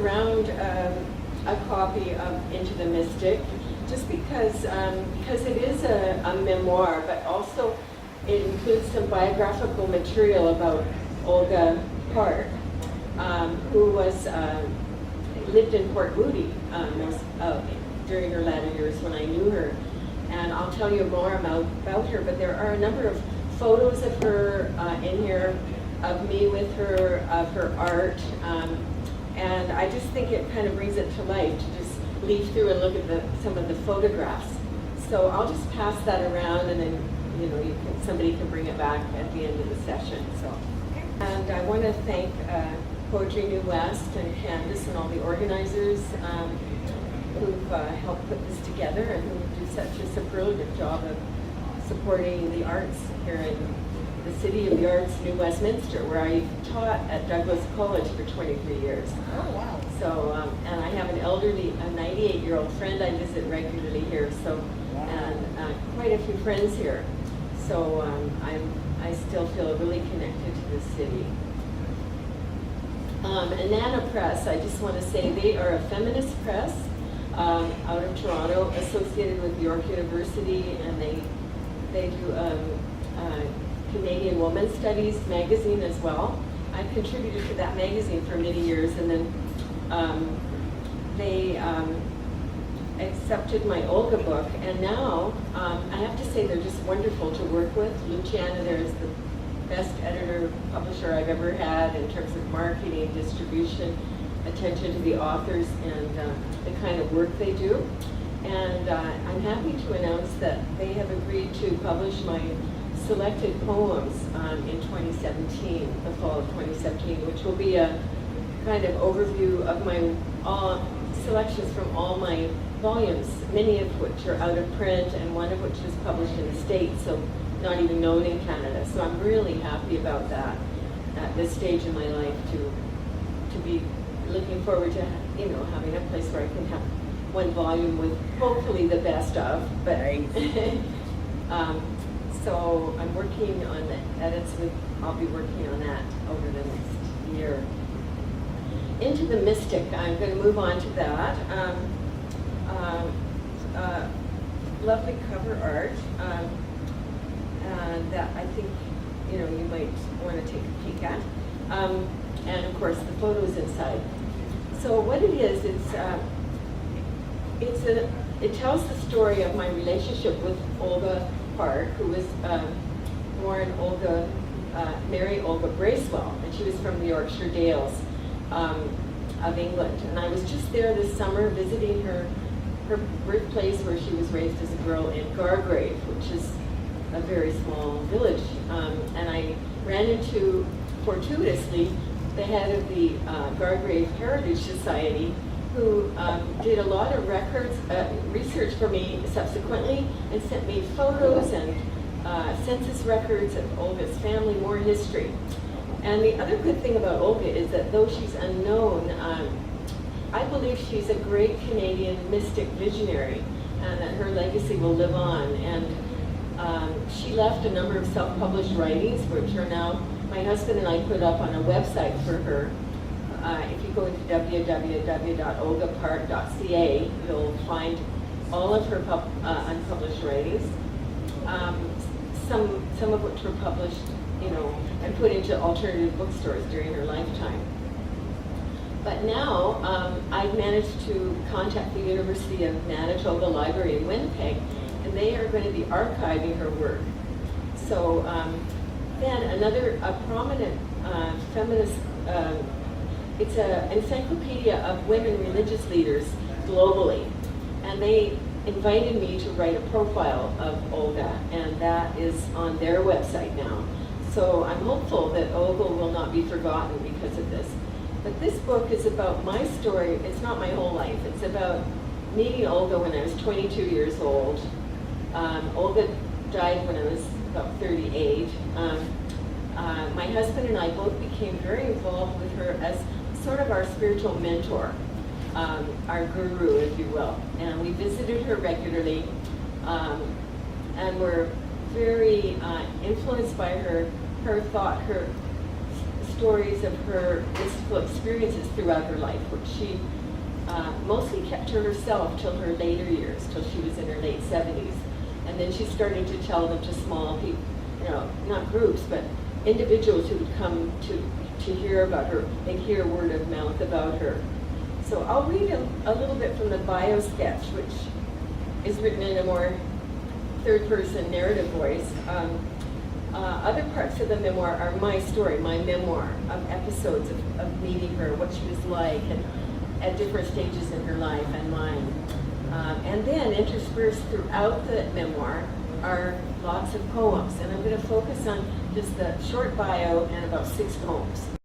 around a copy of Into the Mystic, just because it is a memoir, but also it includes some biographical material about Olga Park, who lived in Port Moody during her latter years when I knew her. And I'll tell you more about her, but there are a number of photos of her in here, of me with her, of her art, and I just think it kind of brings it to life to just leaf through and look at some of the photographs. So I'll just pass that around, and then somebody can bring it back at the end of the session. So, and I want to thank Poetry New West and Candace and all the organizers who've helped put this together and who do such a superlative job of supporting the arts here in the City of the Arts, New Westminster, where I taught at Douglas College for 23 years. Oh, wow. So, and I have a 98-year-old friend I visit regularly here, so, wow. And quite a few friends here. So I still feel really connected to the city. Anana Press, I just want to say they are a feminist press out of Toronto, associated with York University, and they do Canadian Women's Studies magazine as well. I contributed to that magazine for many years, and then they accepted my Olga book, and now I have to say they're just wonderful to work with. Luciana there is the best editor, publisher I've ever had in terms of marketing, distribution, attention to the authors, and the kind of work they do. And I'm happy to announce that they have agreed to publish my selected poems in 2017, the fall of 2017, which will be a kind of overview of my selections from all my volumes, many of which are out of print and one of which was published in the States, so not even known in Canada. So I'm really happy about that at this stage in my life, to be looking forward to having a place where I can have one volume with hopefully the best of. But so I'm working on the edits I'll be working on that over the next year. Into the Mystic, I'm going to move on to that. Lovely cover art that I think you might want to take a peek at. And of course the photos inside. So what it is, it tells the story of my relationship with Olga Park, who was born Mary Olga Bracewell, and she was from the Yorkshire Dales of England. And I was just there this summer visiting her birthplace, where she was raised as a girl in Gargrave, which is a very small village. And I ran into, fortuitously, the head of the Gargrave Heritage Society, who did a lot of research for me subsequently, and sent me photos and census records of Olga's family, more history. And the other good thing about Olga is that though she's unknown, I believe she's a great Canadian mystic visionary, and that her legacy will live on. And she left a number of self-published writings, which are now, my husband and I put up on a website for her. If you go into www.olgapark.ca, you'll find all of her unpublished writings, some of which were published, and put into alternative bookstores during her lifetime. But now I've managed to contact the University of Manitoba Library in Winnipeg, and they are going to be archiving her work. So then a prominent feminist, it's an encyclopedia of women religious leaders globally, and they invited me to write a profile of Olga, and that is on their website now. So I'm hopeful that Olga will not be forgotten because of this. But this book is about my story. It's not my whole life. It's about meeting Olga when I was 22 years old. Olga died when I was about 38. My husband and I both became very involved with her as sort of our spiritual mentor, our guru, if you will. And we visited her regularly, and were very influenced by her thought, her stories of her mystical experiences throughout her life, which she mostly kept to herself till her later years, till she was in her late 70s. And then she started to tell them to small people, not groups, but individuals who would come to hear about her. They'd hear word of mouth about her. So I'll read a little bit from the bio sketch, which is written in a more third-person narrative voice. Other parts of the memoir are my story, my memoir of episodes of meeting her, what she was like, and at different stages in her life and mine. And then interspersed throughout the memoir are lots of poems. And I'm going to focus on just the short bio and about 6 poems.